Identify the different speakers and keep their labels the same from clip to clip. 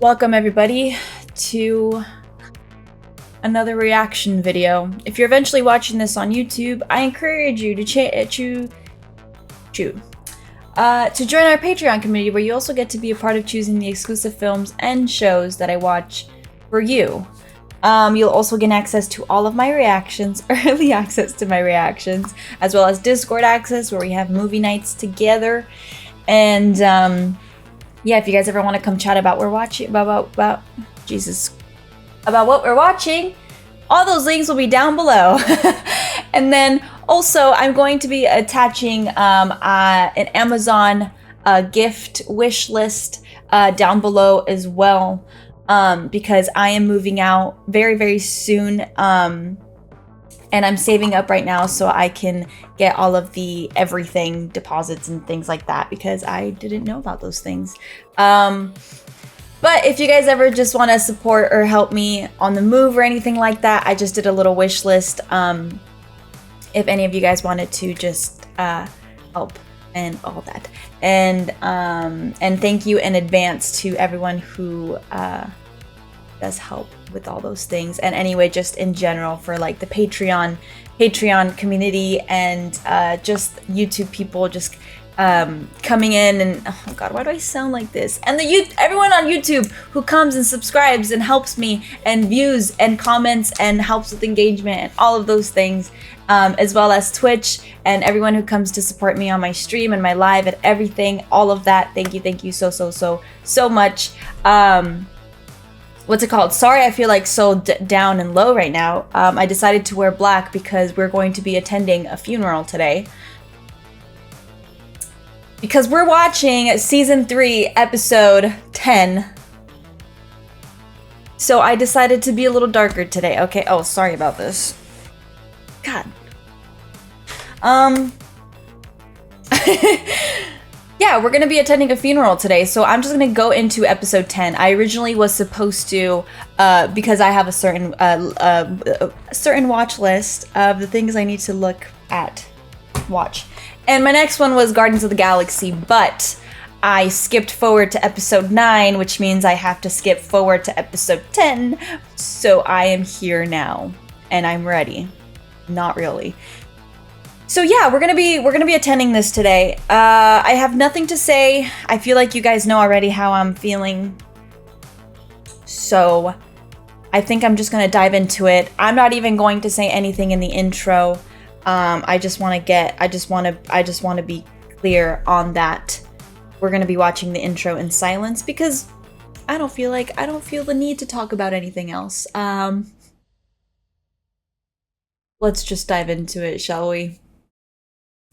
Speaker 1: Welcome everybody to another reaction video. If you're eventually watching this on YouTube, I encourage you to join our Patreon community, where you also get to be a part of choosing the exclusive films and shows that I watch for you. You'll also get access to all of my reactions, early access to my reactions, as well as Discord access where we have movie nights together. And yeah, if you guys ever want to come chat about what we're watching, about what we're watching, all those links will be down below. And then also, I'm going to be attaching an Amazon gift wish list down below as well, because I am moving out very, very soon. And I'm saving up right now so I can get all of the everything deposits and things like that, because I didn't know about those things. But if you guys ever just want to support or help me on the move or anything like that, I just did a little wish list. If any of you guys wanted to just help and all that. And thank you in advance to everyone who does help with all those things. And anyway, just in general for like the Patreon community and just YouTube people just coming in and, oh god, why do I sound like this? And everyone on YouTube who comes and subscribes and helps me and views and comments and helps with engagement and all of those things, as well as Twitch and everyone who comes to support me on my stream and my live and everything, all of that. Thank you so much. What's it called? Sorry, I feel like so down and low right now. I decided to wear black because we're going to be attending a funeral today. Because we're watching season 3, episode 10. So I decided to be a little darker today. Okay, oh, sorry about this. God. Yeah, we're gonna be attending a funeral today, so I'm just gonna go into episode 10. I originally was supposed to, because I have a certain watch list of the things I need to watch. And my next one was Guardians of the Galaxy, but I skipped forward to episode 9, which means I have to skip forward to episode 10. So I am here now, and I'm ready. Not really. So yeah, we're gonna be attending this today. I have nothing to say. I feel like you guys know already how I'm feeling. So I think I'm just gonna dive into it. I'm not even going to say anything in the intro. I just want to be clear on that. We're gonna be watching the intro in silence because I don't feel the need to talk about anything else. Let's just dive into it, shall we?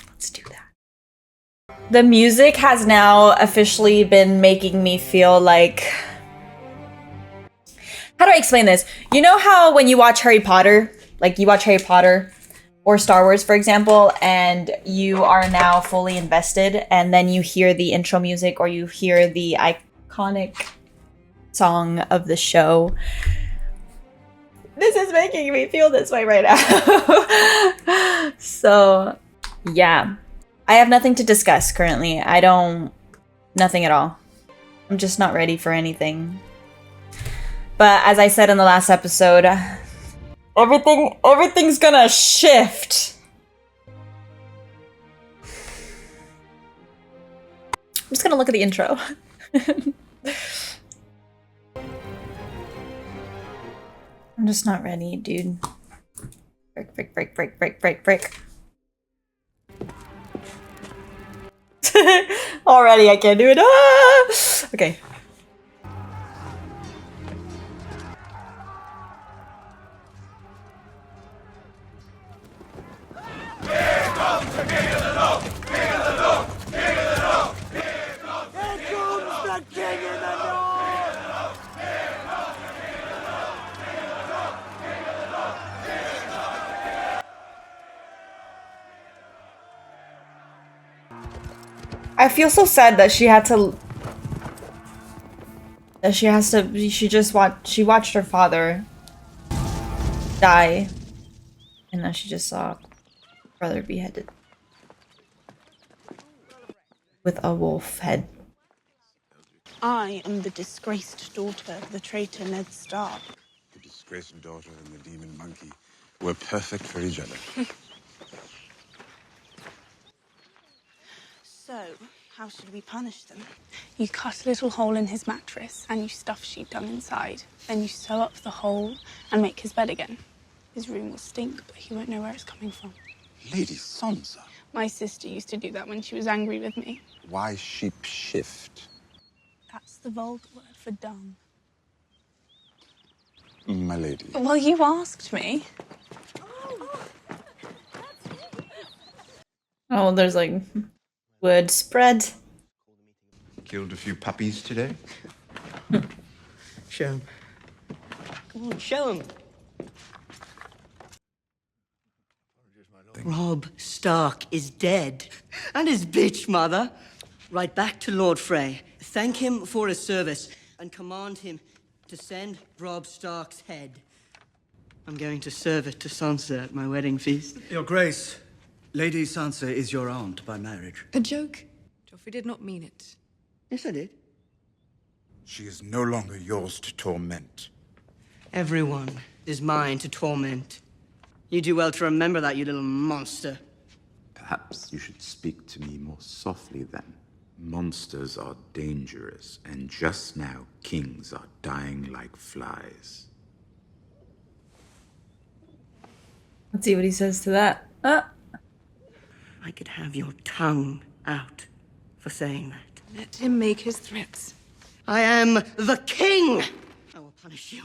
Speaker 1: Let's do that. The music has now officially been making me feel like... How do I explain this? You know how when you watch Harry Potter, like you watch Harry Potter or Star Wars, for example, and you are now fully invested, and then you hear the intro music or you hear the iconic song of the show. This is making me feel this way right now. So... yeah, I have nothing to discuss currently. Nothing at all. I'm just not ready for anything. But as I said in the last episode, everything's gonna shift. I'm just gonna look at the intro. I'm just not ready, dude. Break. Already, I can't do it. Ah! Okay.
Speaker 2: Here comes the king of the north! King of the north! King of the north! Here comes the king of the north!
Speaker 1: I feel so sad that she watched her father die, and now she just saw her brother beheaded with a wolf head.
Speaker 3: I am the disgraced daughter of the traitor Ned Stark.
Speaker 4: The disgraced daughter and the demon monkey were perfect for each other.
Speaker 3: So, how should we punish them? You cut a little hole in his mattress and you stuff sheep dung inside. Then you sew up the hole and make his bed again. His room will stink, but he won't know where it's coming from.
Speaker 4: Lady Sansa.
Speaker 3: My sister used to do that when she was angry with me.
Speaker 4: Why sheep shift?
Speaker 3: That's the vulgar word for dung.
Speaker 4: My lady.
Speaker 3: Well, you asked me.
Speaker 1: Oh, there's like word spread.
Speaker 4: Killed a few puppies today?
Speaker 5: Show him. Come on, show him. Robb Stark is dead. And his bitch mother. Write back to Lord Frey. Thank him for his service and command him to send Robb Stark's head. I'm going to serve it to Sansa at my wedding feast.
Speaker 6: Your Grace, Lady Sansa is your aunt by marriage.
Speaker 7: A joke? Joffrey did not mean it.
Speaker 5: Yes, I did.
Speaker 4: She is no longer yours to torment.
Speaker 5: Everyone is mine to torment. You do well to remember that, you little monster.
Speaker 8: Perhaps you should speak to me more softly then. Monsters are dangerous, and just now kings are dying like flies.
Speaker 1: Let's see what he says to that.
Speaker 5: I could have your tongue out for saying that.
Speaker 7: Let him make his threats.
Speaker 5: I am the king! I will punish you.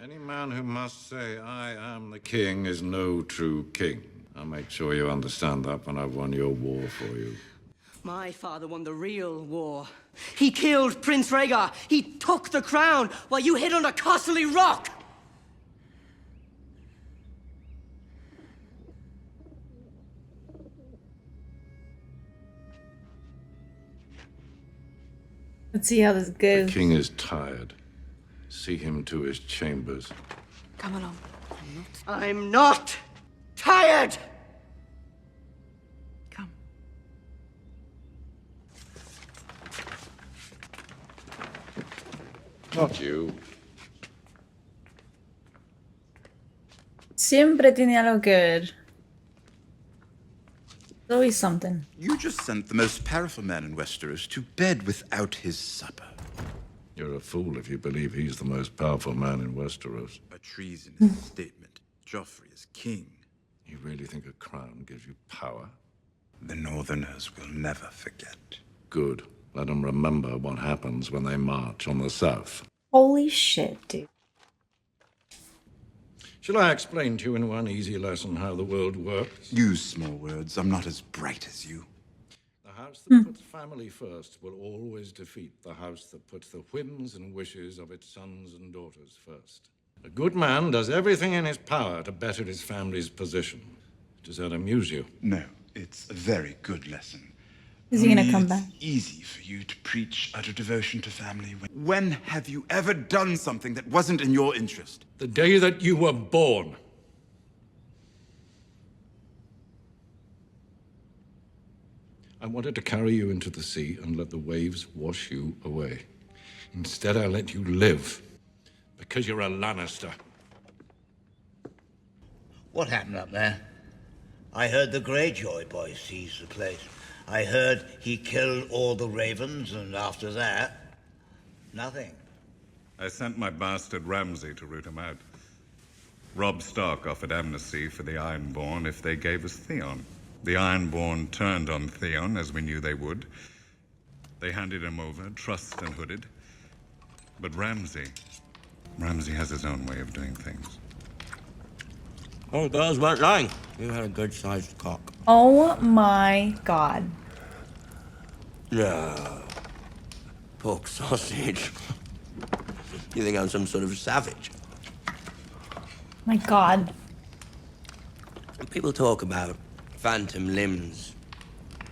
Speaker 9: Any man who must say, I am the king, is no true king. I'll make sure you understand that when I've won your war for you.
Speaker 5: My father won the real war. He killed Prince Rhaegar. He took the crown while you hid under Castle Rock.
Speaker 1: Let's see how this goes.
Speaker 9: The king is tired. See him to his chambers.
Speaker 7: Come along.
Speaker 5: I'm not tired!
Speaker 7: Come.
Speaker 9: Not you.
Speaker 1: Siempre tiene algo que ver. There's always something.
Speaker 4: You just sent the most powerful man in Westeros to bed without his supper.
Speaker 9: You're a fool if you believe he's the most powerful man in Westeros.
Speaker 4: A treasonous statement. Joffrey is king.
Speaker 9: You really think a crown gives you power?
Speaker 4: The Northerners will never forget.
Speaker 9: Good. Let them remember what happens when they march on the south.
Speaker 1: Holy shit, dude.
Speaker 9: Shall I explain to you in one easy lesson how the world works?
Speaker 4: Use small words. I'm not as bright as you.
Speaker 9: The house that puts family first will always defeat the house that puts the whims and wishes of its sons and daughters first. A good man does everything in his power to better his family's position. Does that amuse you?
Speaker 4: No, it's a very good lesson.
Speaker 1: Is he gonna
Speaker 4: Only
Speaker 1: come
Speaker 4: it's
Speaker 1: back?
Speaker 4: easy for you to preach utter devotion to family. When have you ever done something that wasn't in your interest?
Speaker 9: The day that you were born. I wanted to carry you into the sea and let the waves wash you away. Instead, I let you live. Because you're a Lannister.
Speaker 10: What happened up there? I heard the Greyjoy boy seized the place. I heard he killed all the ravens, and after that, nothing.
Speaker 11: I sent my bastard Ramsay to root him out. Robb Stark offered amnesty for the Ironborn if they gave us Theon. The Ironborn turned on Theon, as we knew they would. They handed him over, trussed and hooded. But Ramsay has his own way of doing things.
Speaker 12: Oh, girls weren't lying. You had a good-sized cock.
Speaker 1: Oh my god.
Speaker 12: No. Pork sausage. You think I'm some sort of savage?
Speaker 1: My god.
Speaker 12: People talk about phantom limbs.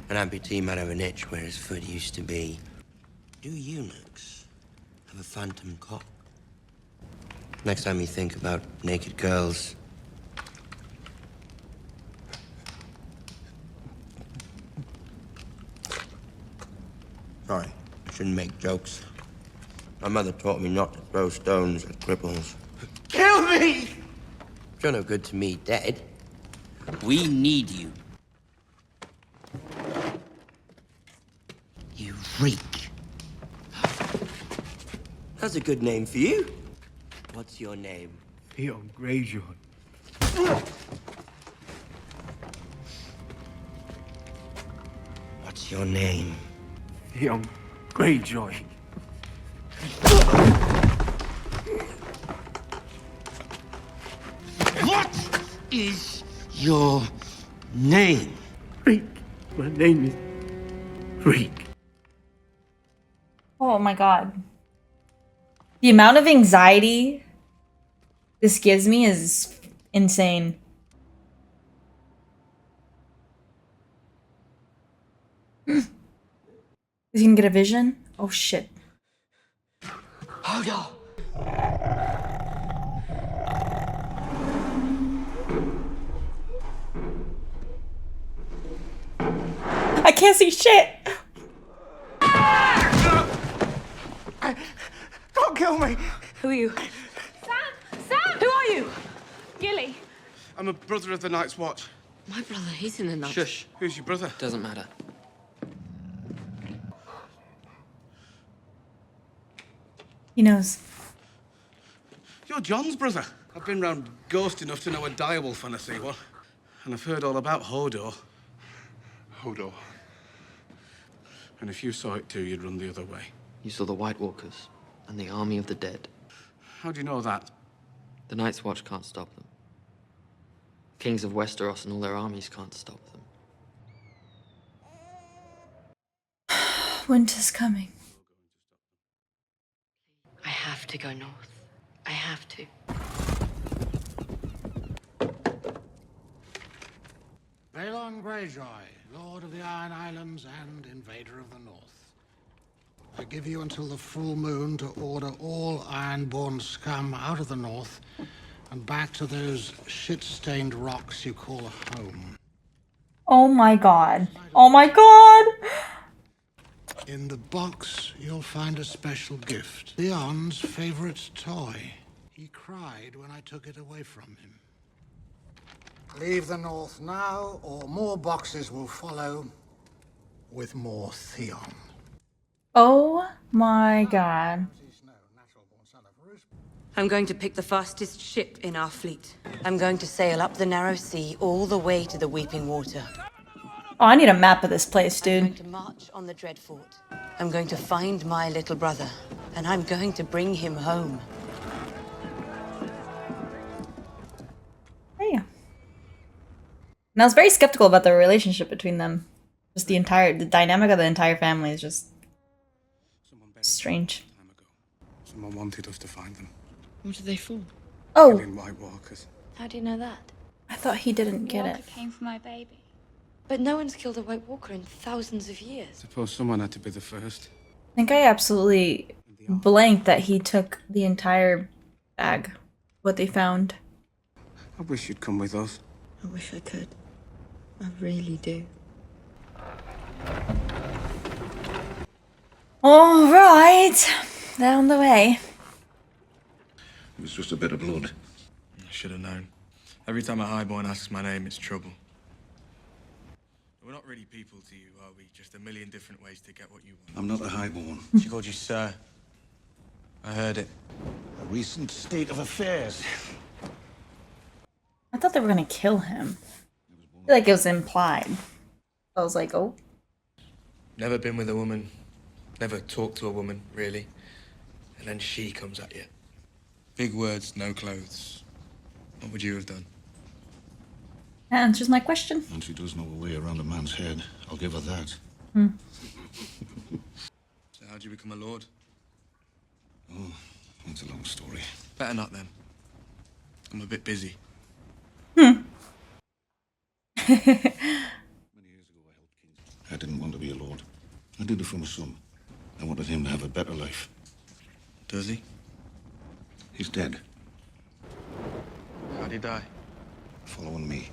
Speaker 12: An amputee might have an itch where his foot used to be. Do eunuchs have a phantom cock? Next time you think about naked girls, sorry, I shouldn't make jokes. My mother taught me not to throw stones at cripples.
Speaker 10: Kill me!
Speaker 12: You're no good to me, dead. We need you. You reek. That's a good name for you. What's your name?
Speaker 6: Theon Greyjoy.
Speaker 12: What's your name?
Speaker 6: Theon Greyjoy.
Speaker 12: What is your name?
Speaker 6: Reek. My name is Reek.
Speaker 1: Oh my god. The amount of anxiety this gives me is insane. Is he gonna get a vision? Oh shit.
Speaker 12: Hold on.
Speaker 1: I can't see shit.
Speaker 2: Don't kill me!
Speaker 7: Who are you?
Speaker 3: Sam! Who are you? Gilly.
Speaker 13: I'm a brother of the Night's Watch.
Speaker 7: My brother, he's in the night.
Speaker 13: Shush. Who's your brother?
Speaker 14: Doesn't matter.
Speaker 1: He knows.
Speaker 13: You're Jon's brother. I've been round ghost enough to know a direwolf when I see one. And I've heard all about Hodor. Hodor. And if you saw it too, you'd run the other way.
Speaker 14: You saw the White Walkers and the army of the dead.
Speaker 13: How do you know that?
Speaker 14: The Night's Watch can't stop them. Kings of Westeros and all their armies can't stop them.
Speaker 1: Winter's coming.
Speaker 7: I have to go north. I have to.
Speaker 15: Balon Greyjoy, Lord of the Iron Islands and Invader of the North. I give you until the full moon to order all Ironborn scum out of the North and back to those shit-stained rocks you call home.
Speaker 1: Oh my god. Oh my god!
Speaker 15: In the box, you'll find a special gift. Theon's favorite toy. He cried when I took it away from him. Leave the North now, or more boxes will follow with more Theon.
Speaker 1: Oh my god.
Speaker 7: I'm going to pick the fastest ship in our fleet. I'm going to sail up the narrow sea all the way to the Weeping Water.
Speaker 1: Oh, I need a map of this place, dude.
Speaker 7: I'm going to march on the Dreadfort. I'm going to find my little brother, and I'm going to bring him home.
Speaker 1: Hey. And I was very skeptical about the relationship between them. Just the dynamic of the entire family is just strange.
Speaker 13: Someone wanted us to find them.
Speaker 7: What are they for?
Speaker 1: Oh.
Speaker 13: Killing White Walkers.
Speaker 7: How do you know that?
Speaker 1: I thought he didn't get it.
Speaker 3: Came for my baby.
Speaker 7: But no one's killed a White Walker in thousands of years.
Speaker 13: Suppose someone had to be the first.
Speaker 1: I think I absolutely blanked that he took the entire bag, what they found.
Speaker 13: I wish you'd come with us.
Speaker 7: I wish I could. I really do.
Speaker 1: All right, down the way.
Speaker 16: It was just a bit of blood.
Speaker 13: I should have known. Every time a highborn asks my name, it's trouble. We're not really people to you, are we? Just a million different ways to get what you want.
Speaker 16: I'm not a highborn.
Speaker 13: She called you sir. I heard it.
Speaker 15: A recent state of affairs.
Speaker 1: I thought they were gonna kill him. I feel like it was implied. I was like, oh.
Speaker 13: Never been with a woman. Never talked to a woman, really. And then she comes at you. Big words, no clothes. What would you have done?
Speaker 1: That answers my question.
Speaker 16: And she does know a way around a man's head. I'll give her that.
Speaker 13: So how'd you become a lord?
Speaker 16: Oh, that's a long story.
Speaker 13: Better not then. I'm a bit busy.
Speaker 16: Many years ago, I helped kings. I didn't want to be a lord. I did it for my son. I wanted him to have a better life.
Speaker 13: Does he?
Speaker 16: He's dead.
Speaker 13: How'd he die?
Speaker 16: Following me.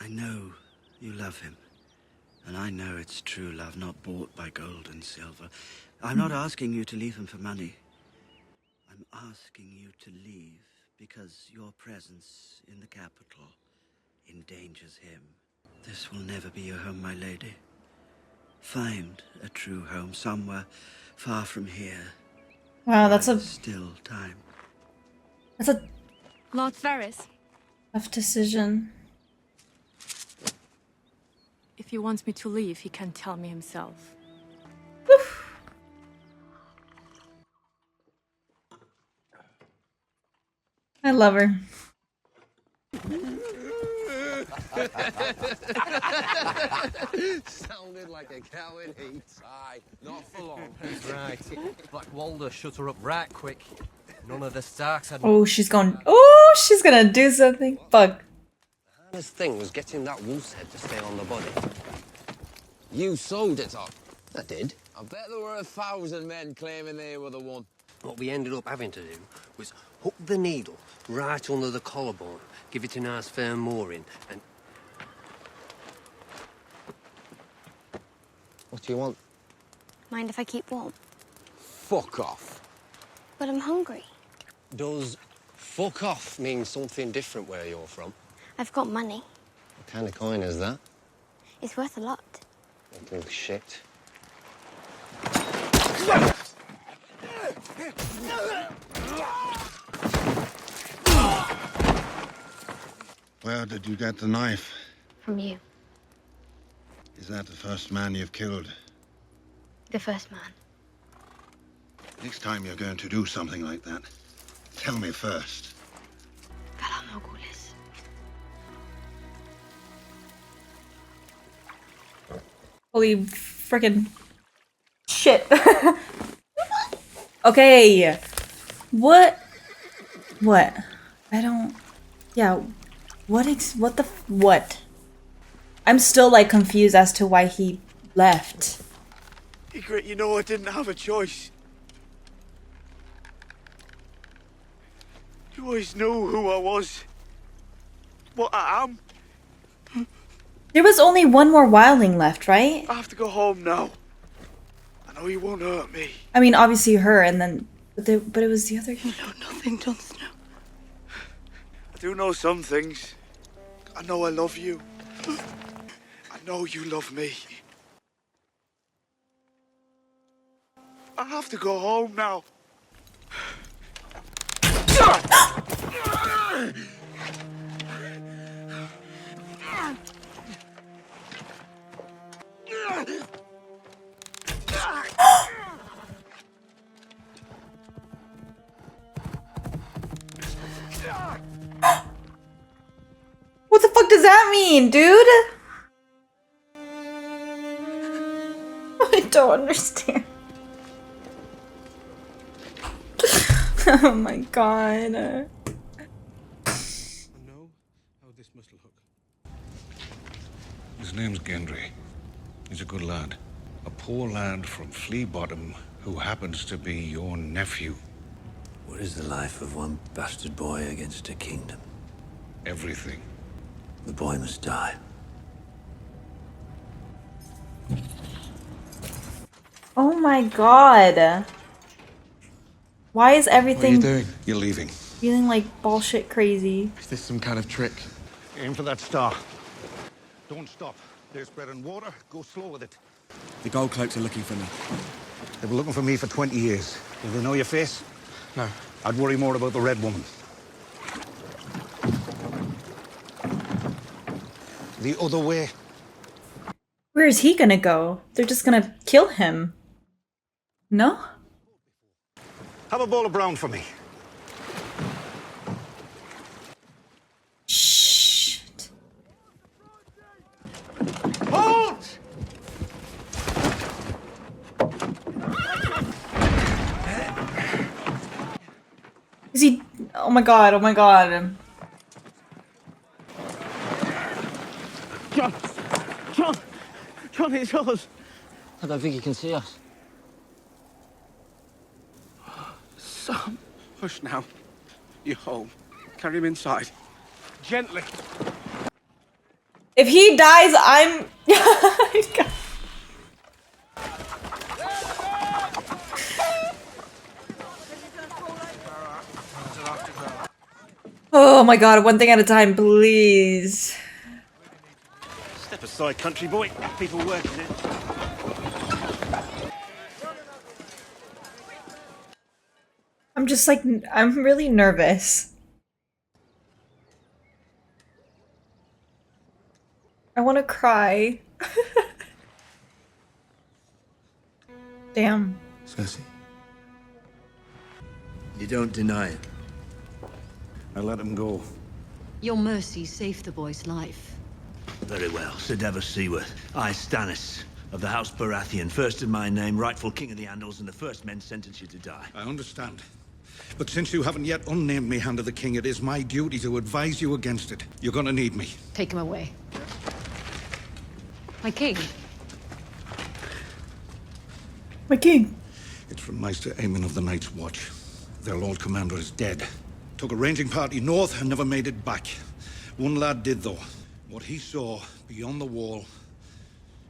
Speaker 6: I know you love him. And I know it's true love, not bought by gold and silver. I'm not asking you to leave him for money. I'm asking you to leave because your presence in the capital endangers him. This will never be your home, my lady. Find a true home somewhere far from here.
Speaker 1: Wow, that's a
Speaker 6: still time.
Speaker 1: That's a
Speaker 17: Lord Ferris.
Speaker 1: tough decision.
Speaker 17: If he wants me to leave, he can tell me himself.
Speaker 1: I love her.
Speaker 18: Sounded like a cow in heat. Aye, not for long. That's right. Black Walder shut her up right quick. None of the Starks had...
Speaker 1: Oh, she's going. Oh, she's gonna do something. Fuck.
Speaker 18: The hardest thing was getting that wolf's head to stay on the body. You sewed it up. I did. I bet there were 1,000 men claiming they were the one. What we ended up having to do was hook the needle right under the collarbone, give it a nice firm mooring, and... What do you want?
Speaker 19: Mind if I keep warm?
Speaker 18: Fuck off.
Speaker 19: But I'm hungry.
Speaker 18: Does fuck off mean something different where you're from?
Speaker 19: I've got money.
Speaker 18: What kind of coin is that?
Speaker 19: It's worth a lot.
Speaker 18: Little shit.
Speaker 16: Where did you get the knife?
Speaker 19: From you.
Speaker 16: Is that the first man you've killed?
Speaker 19: The first man.
Speaker 16: Next time you're going to do something like that, tell me first.
Speaker 1: Holy frickin' shit. Okay. What? I don't... Yeah. What? I'm still, like, confused as to why he left.
Speaker 2: Ygritte, you know I didn't have a choice. You always knew who I was. What I am.
Speaker 1: There was only one more wildling left, right?
Speaker 2: I have to go home now. I know you won't hurt me.
Speaker 1: I mean, obviously her, and then... But it was the other...
Speaker 2: You know nothing, Jon Snow. I do know some things. I know I love you. I know you love me. I have to go home now.
Speaker 1: What the fuck does that mean, dude? I don't understand. Oh my god.
Speaker 13: I know how this must look.
Speaker 9: His name's Gendry. He's a good lad. A poor lad from Flea Bottom who happens to be your nephew.
Speaker 20: What is the life of one bastard boy against a kingdom?
Speaker 9: Everything.
Speaker 20: The boy must die.
Speaker 1: Oh my god. Why is everything
Speaker 9: What are you doing? You're leaving.
Speaker 1: feeling like bullshit crazy?
Speaker 9: Is this some kind of trick? Aim for that star. Don't stop. There's bread and water. Go slow with it.
Speaker 6: The gold cloaks are looking for me.
Speaker 9: They were looking for me for 20 years. Do they know your face? No. I'd worry more about the Red Woman. The other way.
Speaker 1: Where is he gonna go? They're just gonna kill him. No?
Speaker 9: Have a bowl of brown for me.
Speaker 1: Shit.
Speaker 2: Hold!
Speaker 1: Is he... Oh my god, oh my god.
Speaker 2: Jon, it's us.
Speaker 18: I don't think he can see us.
Speaker 2: Sam.
Speaker 13: Hush now. You're home. Carry him inside. Gently.
Speaker 1: If he dies, I'm... Oh my god, one thing at a time, please.
Speaker 21: Step aside, country boy. People working it.
Speaker 1: I'm just like, I'm really nervous. I want to cry. Damn.
Speaker 16: Cersei,
Speaker 10: You don't deny it.
Speaker 16: I let him go.
Speaker 22: Your mercy saved the boy's life.
Speaker 10: Very well, Sir Davos Seaworth. I, Stannis, of the House Baratheon, first in my name, rightful king of the Andals, and the first men sentence you to die.
Speaker 16: I understand. But since you haven't yet unnamed me Hand of the King, it is my duty to advise you against it. You're gonna need me.
Speaker 22: Take him away. My king.
Speaker 1: My king.
Speaker 16: It's from Myhsa Aemon of the Night's Watch. Their Lord Commander is dead. Took a ranging party north and never made it back. One lad did, though. What he saw beyond the wall,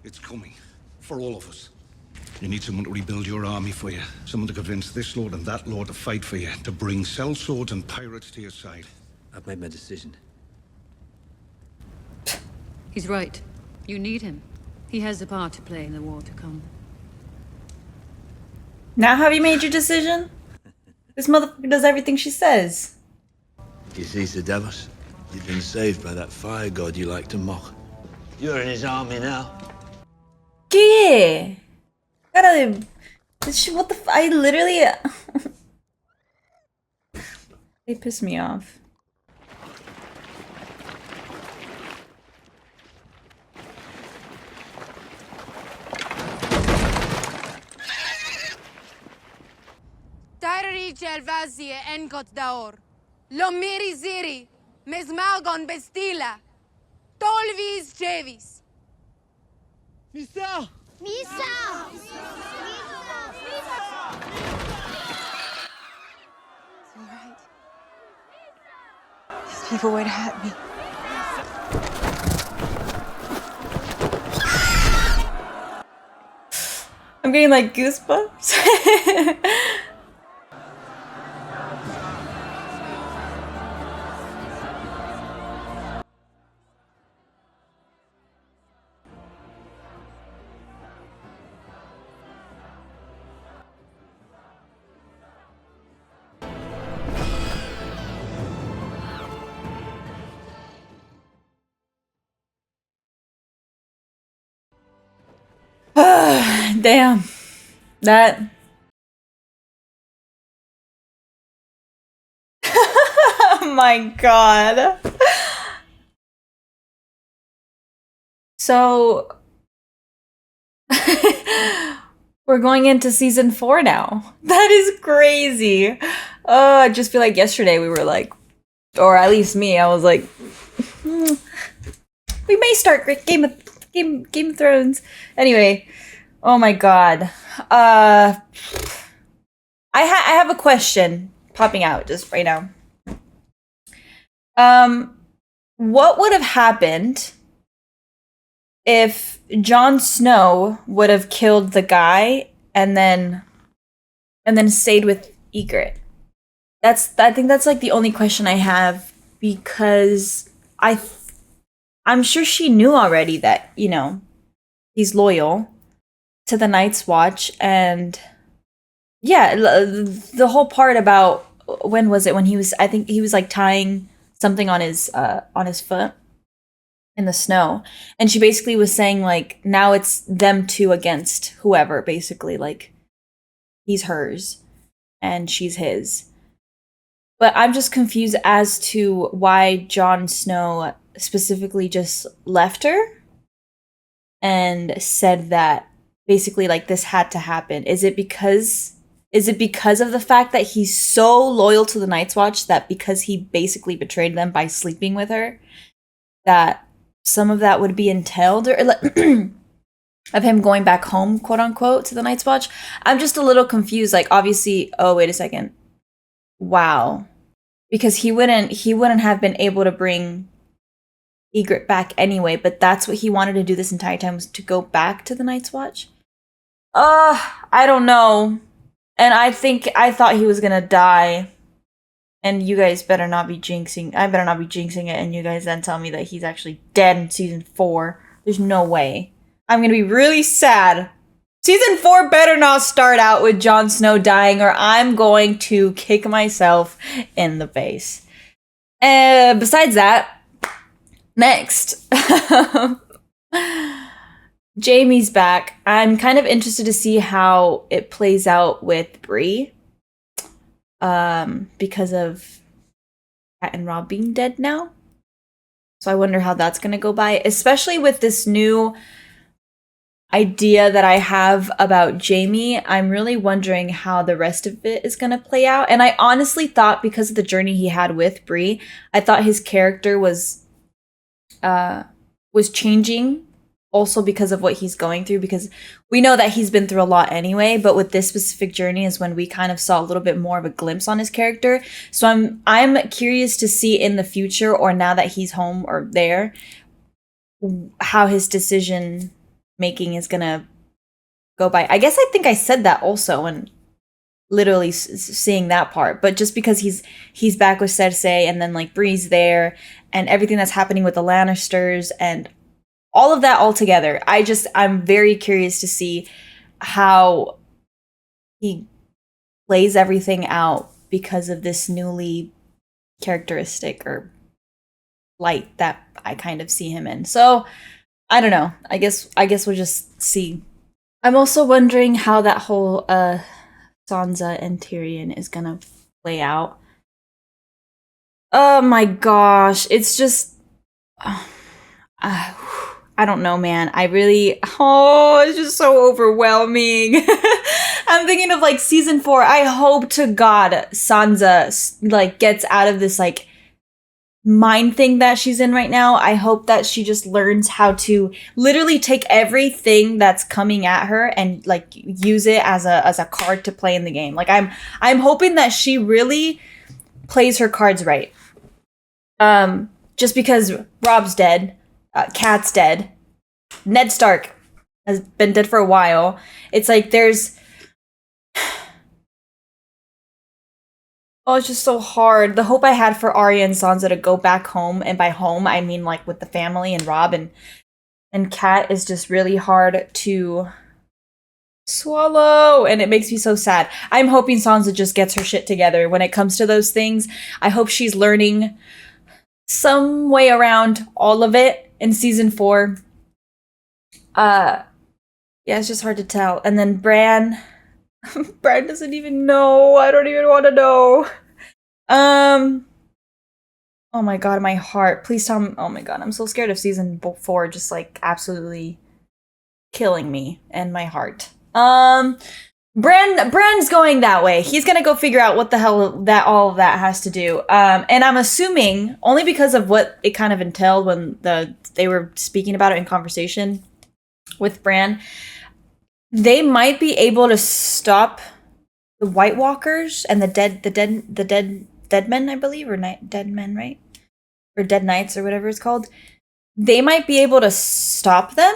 Speaker 16: it's coming. For all of us. You need someone to rebuild your army for you. Someone to convince this lord and that lord to fight for you. To bring sellswords and pirates to your side.
Speaker 20: I've made my decision.
Speaker 17: He's right. You need him. He has a part to play in the war to come.
Speaker 1: Now have you made your decision? This motherfucker does everything she says.
Speaker 10: You see, Sir Davos? You've been saved by that fire god you like to mock. You're in his army now.
Speaker 1: ¿Qué? Gotta... What the f... I literally... They piss me off.
Speaker 23: Tyrri Gelvazie Enkot Daor. Lomiri Ziri. Mesmalgon Bestila. Tolvis Jevis.
Speaker 24: Myhsa!
Speaker 23: Myhsa!
Speaker 3: It's all right. These people would hurt me.
Speaker 1: I'm getting like goosebumps. Damn. That. Oh my god. So we're going into season 4 now. That is crazy. I just feel like yesterday we were like, or at least me, I was like, we may start Game of Thrones. Anyway, oh my god. I have a question popping out just right now. What would have happened if Jon Snow would have killed the guy and then stayed with Ygritte? I think that's like the only question I have, because I'm sure she knew already that, you know, he's loyal to the Night's Watch. And yeah, the whole part about, when was it, when he was, I think he was like tying something on his foot in the snow, and she basically was saying like, now it's them two against whoever, basically, like he's hers and she's his. But I'm just confused as to why Jon Snow specifically just left her and said that basically like this had to happen. Is it because of the fact that he's so loyal to the Night's Watch, that because he basically betrayed them by sleeping with her, that some of that would be entailed, or of him going back home, quote unquote, to the Night's Watch? I'm just a little confused. Like, obviously, oh, wait a second. Wow. Because he wouldn't have been able to bring Egret back anyway, but that's what he wanted to do this entire time, was to go back to the Night's Watch. I don't know. And I thought he was gonna die. And you guys better not be jinxing. I better not be jinxing it, and you guys then tell me that he's actually dead in season 4. There's no way. I'm gonna be really sad. Season 4 better not start out with Jon Snow dying, or I'm going to kick myself in the face. Besides that, next. Jaime's back. I'm kind of interested to see how it plays out with Bree. Because of Kat and Rob being dead now. So I wonder how that's gonna go by, especially with this new idea that I have about Jaime. I'm really wondering how the rest of it is gonna play out. And I honestly thought, because of the journey he had with Bree, I thought his character was changing also because of what he's going through, because we know that he's been through a lot anyway, but with this specific journey is when we kind of saw a little bit more of a glimpse on his character. So I'm curious to see in the future, or now that he's home or there, how his decision making is gonna go by. I guess I think I said that also when literally seeing that part, but just because he's back with Cersei, and then like Bree's there, and everything that's happening with the Lannisters and all of that all together, I'm very curious to see how he plays everything out because of this newly characteristic or light that I kind of see him in. So I don't know. I guess we'll just see. I'm also wondering how that whole Sansa and Tyrion is gonna play out. Oh my gosh, it's just I don't know, man. It's just so overwhelming. I'm thinking of like season 4. I hope to God Sansa like gets out of this like mind thing that she's in right now. I hope that she just learns how to literally take everything that's coming at her and like use it as a card to play in the game. Like I'm hoping that she really plays her cards right. Just because Rob's dead. Kat's dead. Ned Stark has been dead for a while. It's like there's... Oh, it's just so hard. The hope I had for Arya and Sansa to go back home, and by home, I mean like with the family and Rob and Kat, is just really hard to swallow, and it makes me so sad. I'm hoping Sansa just gets her shit together when it comes to those things. I hope she's learning some way around all of it in season 4. Yeah, it's just hard to tell. And then Bran doesn't even know. I don't even want to know. Oh my god, my heart. Please tell me. Oh my god, I'm so scared of season 4 just like absolutely killing me and my heart. Bran's going that way. He's gonna go figure out what the hell that all of that has to do. And I'm assuming, only because of what it kind of entailed when they were speaking about it in conversation with Bran, they might be able to stop the White Walkers and the dead men, I believe, or dead men, right? Or dead knights, or whatever it's called. They might be able to stop them.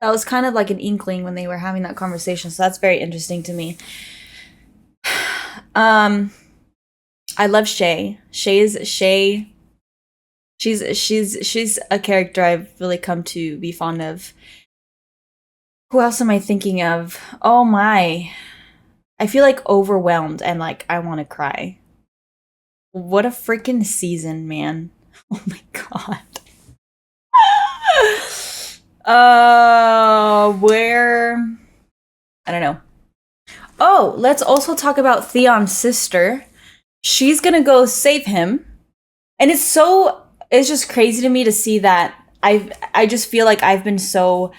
Speaker 1: That was kind of like an inkling when they were having that conversation, so that's very interesting to me. I love Shae. Shae. She's a character I've really come to be fond of. Who else am I thinking of? Oh my. I feel like overwhelmed and like I want to cry. What a freaking season, man. Oh my god. Where? I don't know. Oh, let's also talk about Theon's sister. She's gonna go save him. And it's just crazy to me to see that. I just feel like I've been so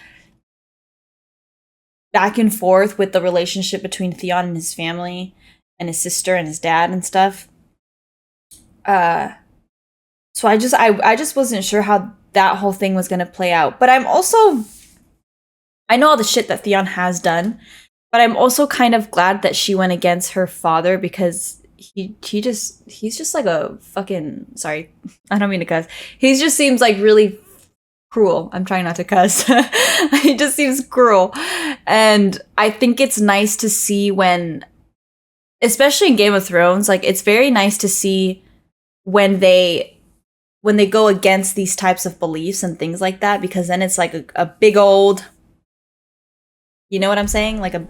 Speaker 1: back and forth with the relationship between Theon and his family and his sister and his dad and stuff. So I just wasn't sure how that whole thing was going to play out. But I know all the shit that Theon has done, but I'm also kind of glad that she went against her father, because he's just like a fucking, sorry, I don't mean to cuss. He just seems like really cruel. I'm trying not to cuss. He just seems cruel. And I think it's nice to see when, especially in Game of Thrones, like it's very nice to see when they go against these types of beliefs and things like that, because then it's like a big old, you know what I'm saying? Like a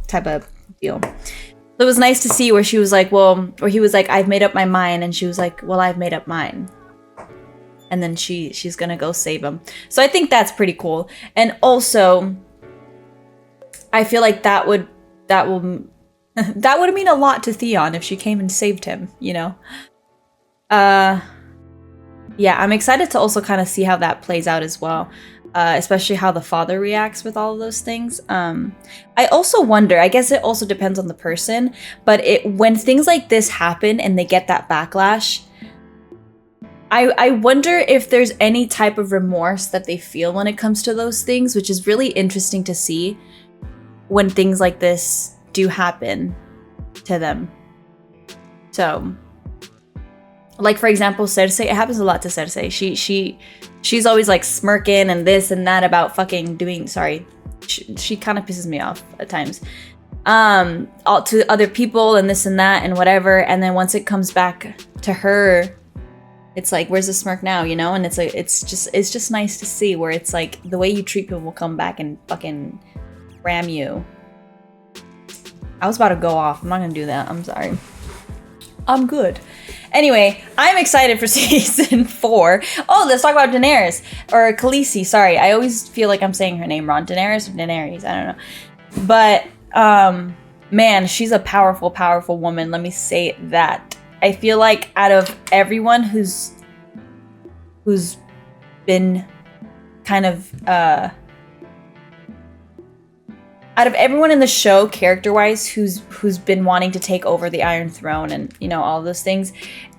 Speaker 1: type of deal. So it was nice to see where she was like, well, or he was like, I've made up my mind. And she was like, well, I've made up mine. And then she's gonna go save him. So I think that's pretty cool. And also, I feel like that would mean a lot to Theon if she came and saved him, you know? Yeah, I'm excited to also kind of see how that plays out as well. Especially how the father reacts with all of those things. I also wonder, I guess it also depends on the person, but when things like this happen and they get that backlash, I wonder if there's any type of remorse that they feel when it comes to those things, which is really interesting to see when things like this do happen to them. So, like for example, Cersei, it happens a lot to Cersei. She's always like smirking and this and that about fucking doing, sorry, she kind of pisses me off at times. All to other people and this and that and whatever, and then once it comes back to her, it's like, where's the smirk now, you know? And it's like, it's just nice to see where it's like the way you treat people will come back and fucking ram you. I was about to go off. I'm not gonna do that. I'm sorry. I'm good. Anyway, I'm excited for season 4. Oh, let's talk about Daenerys. Or Khaleesi, sorry. I always feel like I'm saying her name wrong. Daenerys or Daenerys, I don't know. But, man, she's a powerful, powerful woman. Let me say that. I feel like out of everyone who's been kind of, out of everyone in the show, character-wise, who's been wanting to take over the Iron Throne and, you know, all those things,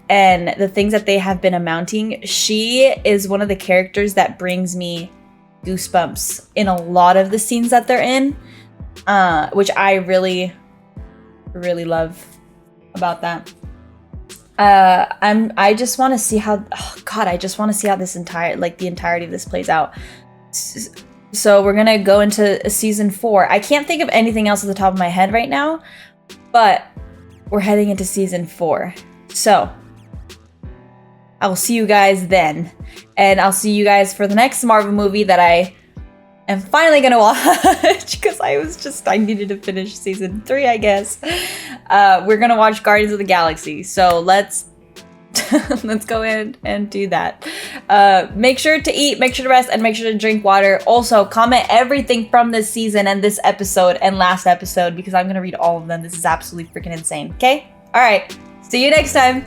Speaker 1: and the things that they have been amounting, she is one of the characters that brings me goosebumps in a lot of the scenes that they're in, which I really, really love about that. I just want to see how, oh God, I just want to see how this the entirety of this plays out. So we're gonna go into season 4. I can't think of anything else at the top of my head right now, but we're heading into season 4. So I will see you guys then. And I'll see you guys for the next Marvel movie that I am finally gonna watch, because I needed to finish season 3, I guess. We're gonna watch Guardians of the Galaxy. So let's go in and do that. Make sure to eat, make sure to rest, and make sure to drink water. Also, comment everything from this season and this episode and last episode, because I'm gonna read all of them. This is absolutely freaking insane. Okay? All right. See you next time.